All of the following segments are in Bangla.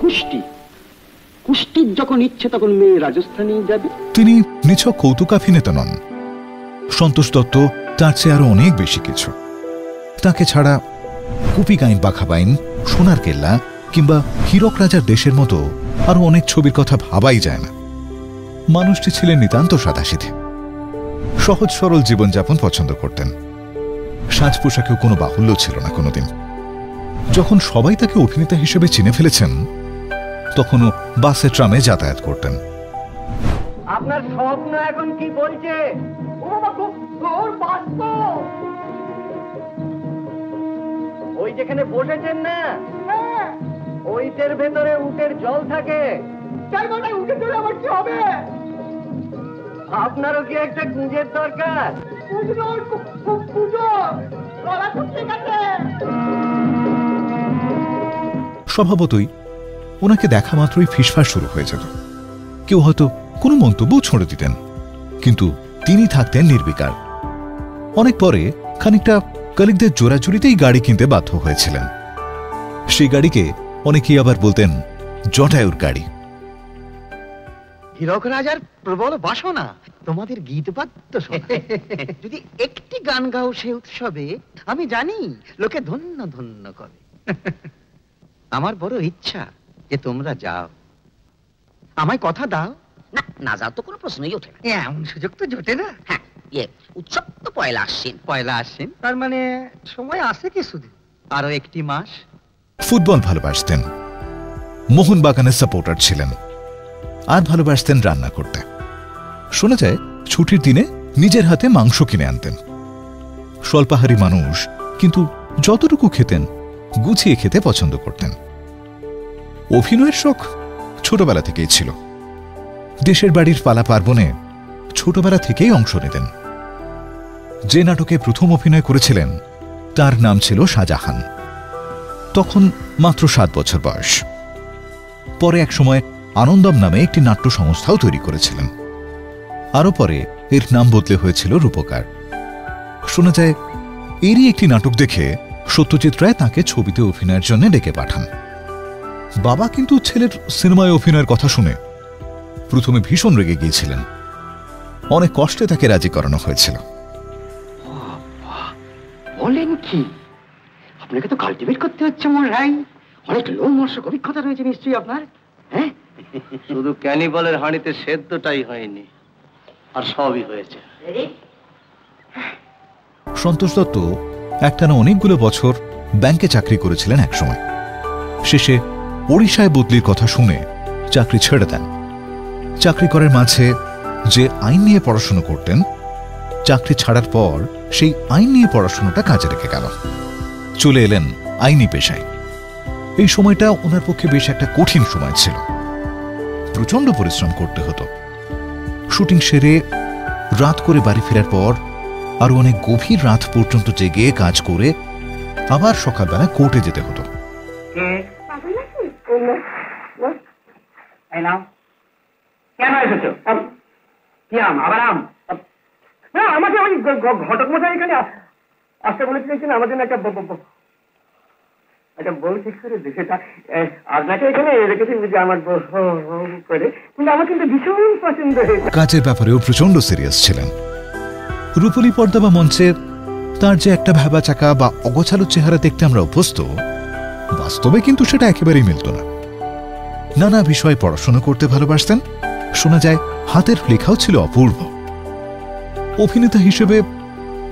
কুষ্টি, কুষ্টির যখন ইচ্ছে তখন মেয়ে রাজস্থানে যাবে। তিনি নিছক কৌতুকাভিনেতা নন, সন্তোষ দত্ত তার চেয়ে আরো অনেক বেশি কিছু। তাকে ছাড়া কুপিকাইন পাখাবাইন, সোনার কেল্লা কিংবা হীরক রাজার দেশের মতো আরো অনেক ছবির কথা ভাবাই যায় না। মানুষটি ছিলেন নিতান্ত সাদাসিধে, সহজ সরল জীবনযাপন পছন্দ করতেন। সাজ পোশাকেও কোনো বাহুল্য ছিল না কোনোদিন। যখন সবাই তাকে অভিনেতা হিসেবে চিনে ফেলেছেন, তখনও বাসে ট্রামে যাতায়াত করতেন। আপনার স্বপ্ন এখন কি বলছে? ওই যেখানে বসেছেন না, ওইটার ভেতরে উটের জল থাকে। উটের জলে আমার কি হবে? আপনারও কি একটা গুঁজের দরকার? স্বভাবতই ওনাকে দেখা মাত্রই ফিসফাস শুরু হয়ে যেত। কেউ হয়তো কোনো মন্তব্য ছড়ে দিতেন, কিন্তু তিনি থাকতেন নির্বিকার। অনেক পরে খানিকটা কলিগদের জোরাজুরিতেই গাড়ি কিনতে বাধ্য হয়েছিলেন। সেই গাড়িকে অনেকেই আবার বলতেন জটায়ুর গাড়ি। হীরক রাজার প্রবল বাসনা তোমাদের গীত বাদ্য শোনায়। যদি একটি গান গাও সে উৎসবে, আমি জানি লোকে ধন্য ধন্য করে। আমার বড় ইচ্ছা যে তোমরা যাও, আমায় কথা দাও। না, না যাও তো কোনো প্রশ্নই ওঠে না। এমন সুযোগ তো জোটে না। হ্যাঁ, উৎসব তো পয়লা আশ্বিন। পয়লা আশ্বিন, তার মানে সময় আছে কি শুধু আরো একটি মাস। ফুটবল ভালোবাসতেন, মোহনবাগানের সাপোর্টার ছিলেন, আর ভালোবাসতেন রান্না করতে। শোনা যায় ছুটির দিনে নিজের হাতে মাংস কিনে আনতেন। স্বল্পাহারী মানুষ, কিন্তু যতটুকু খেতেন গুছিয়ে খেতে পছন্দ করতেন। অভিনয়ের শখ ছোটবেলা থেকেই ছিল। দেশের বাড়ির পালা পার্বণে ছোটবেলা থেকেই অংশ নিতেন। যে নাটকে প্রথম অভিনয় করেছিলেন তার নাম ছিল শাহজাহান। তখন মাত্র 7 বছর বয়স। পরে একসময় আনন্দম নামে একটি নাট্য সংস্থাও তৈরি করেছিলেন। আরো পরে এর নাম বদলে হয়েছিল রূপকার। শোনা যায় এরই একটি নাটক দেখে সত্যজিৎ রায় তাঁকে ছবিতে অভিনয়ের জন্য ডেকে পাঠান। বাবা কিন্তু ছেলের সিনেমায় অভিনয়ের কথা শুনে প্রথমে ভীষণ রেগে গিয়েছিলেন। অনেক কষ্টে তাকে রাজি করানো হয়েছিল। বলেন কি? আপনাকে তো কাল্টিভেট করতে হচ্ছে মোর রাই। অনেক লোমহর্ষক অভিজ্ঞতা রয়েছে নিশ্চয়ই আপনার। হ্যাঁ, শুধু ক্যানিবালের হাঁড়িতে সেদ্ধটাই হয়নি, আর সবই হয়েছে। সন্তোষ দত্ত একটানা অনেকগুলো বছর ব্যাংকে চাকরি করেছিলেন একসময়। শেষে ওড়িশায় বদলির কথা শুনে চাকরি ছেড়ে দেন। চাকরি করার মাঝে যে আইন নিয়ে পড়াশোনা করতেন, চাকরি ছাড়ার পর সেই আইন নিয়ে পড়াশোনাটা কাজে রেখে গেল। চলে এলেন আইনি পেশায়। এই সময়টা ওনার পক্ষে বেশ একটা কঠিন সময় ছিল। প্রচন্ড পরিশ্রম করতে হতো। শুটিং সেরে রাত করে বাড়ি ফেরার পর আরো অনেক গভীর রাত পর্যন্ত জেগে কাজ করে আবার সকালবেলা কোর্টে যেতে হতো। কেন এসেছো? কি আম? আবার আম? না, আমাকে ওই ঘটক মশাই এখানে আসতে বলেছিলেন আমার জন্য একটা বউ ঠিক করে সেটা আপনাকে এখানে রেখেছি বুঝে আমার বউ করে, কিন্তু আমার কিন্তু ভীষণ পছন্দ হয়েছে। কাজের ব্যাপারেও প্রচন্ড সিরিয়াস ছিলেন। রূপলী পর্দা বা মঞ্চে তার যে একটা ভেবা চাকা বা অগোছালো চেহারা দেখতে আমরা অভ্যস্ত, বাস্তবে কিন্তু সেটা একেবারেই মিলত না। নানা বিষয়ে পড়াশোনা করতে ভালোবাসতেন। শোনা যায় হাতের লেখাও ছিল অপূর্ব। অভিনেতা হিসেবে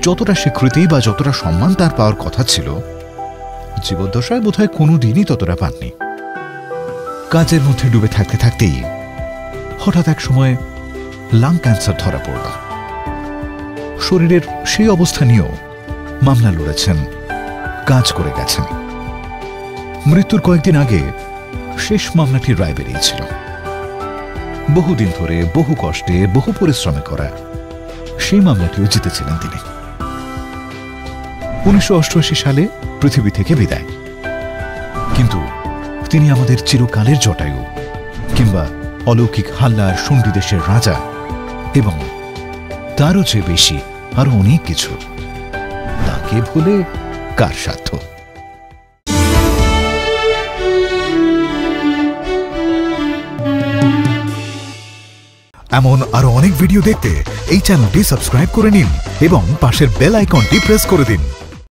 যতটা স্বীকৃতি বা যতটা সম্মান তার পাওয়ার কথা ছিল, জীবদ্দশায় বোধহয় কোনোদিনই ততটা পাননি। কাজের মধ্যে ডুবে থাকতে থাকতেই হঠাৎ এক সময় লাং ক্যান্সার ধরা পড়ল। শরীরের সেই অবস্থা নিয়েও মামলা লড়েছেন, কাজ করে গেছেন। মৃত্যুর কয়েকদিন আগে শেষ মামলাটির রায় বেরিয়েছিল। বহুদিন ধরে বহু কষ্টে বহু পরিশ্রমে করা সেই মামলাটিও জিতেছিলেন তিনি। 1988 সালে পৃথিবী থেকে বিদায়। কিন্তু তিনি আমাদের চিরকালের জটায়ু, কিংবা অলৌকিক হাল্লার শুন্ডি দেশের রাজা, এবং তারও চেয়ে বেশি আরো অনেক কিছু। তাকে ভুলে কার সাধ্য? এমন আরো অনেক ভিডিও দেখতে এই চ্যানেলটি সাবস্ক্রাইব করে নিন এবং পাশের বেল আইকনটি প্রেস করে দিন।